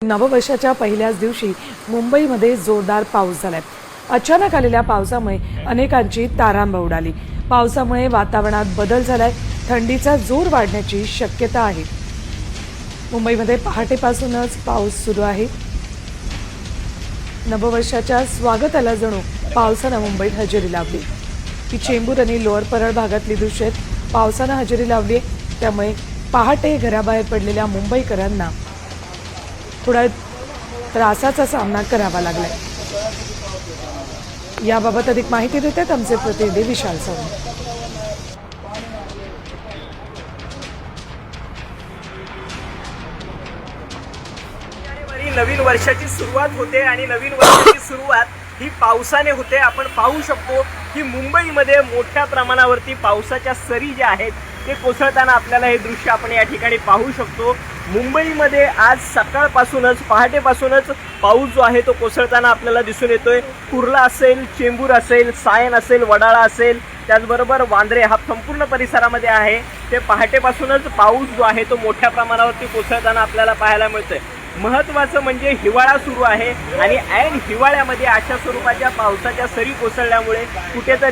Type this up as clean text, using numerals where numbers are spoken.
नववर्षाच्या पहिल्याच दिवशी मुंबईमध्ये जोरदार पाऊस झालाय। अचानक आलेल्या पावसामुळे अनेकांची तारांबळ उडाली। पावसामुळे वातावरणात बदल झालाय, थंडीचा जोर वाढण्याची शक्यता आहे। मुंबईमध्ये पहाटेपासूनच पाऊस सुरू आहे। नववर्षाच्या स्वागताला जणू पावसानं मुंबईत हजेरी लावली। ही चेंबूर आणि लोअर परळ भागातली दृश्ये आहेत। पावसानं हजेरी लावली, त्यामुळे पहाटे घराबाहेर पडलेल्या मुंबईकरांना थोडा त्रासाचा सामना करावा लागलाय। याबाबत अधिक माहिती देतात आमचे प्रतिनिधी विशाल सावंत। नवीन वर्षाची सुरुवात होते आणि नवीन वर्षाची सुरुवात ही पावसाने होते। आपण पाहू शकतो की मुंबईमध्ये मोठ्या प्रमाणावरती पावसाच्या सरी ज्या आहेत ते कोसळताना आपल्याला हे दृश्य आपण या ठिकाणी पाहू शकतो। मुंबईमध्ये आज सकाळपासूनच पहाटेपासूनच पाऊस जो आहे तो कोसळताना आपल्याला दिसून येतोय। कुर्ला असेल, चेंबूर असेल, सायन असेल, वडाळा असेल, त्याचबरोबर वांद्रे हा संपूर्ण परिसरामध्ये आहे ते पहाटेपासूनच पाऊस जो आहे तो मोठ्या प्रमाणावरती कोसळताना आपल्याला पाहायला मिळतोय। महत्त्वाचं म्हणजे हिवाळा सुरू आहे आणि ऐन हिवाळ्यामध्ये अशा स्वरूपाच्या पावसाच्या सरी कोसळल्यामुळे कुठेतरी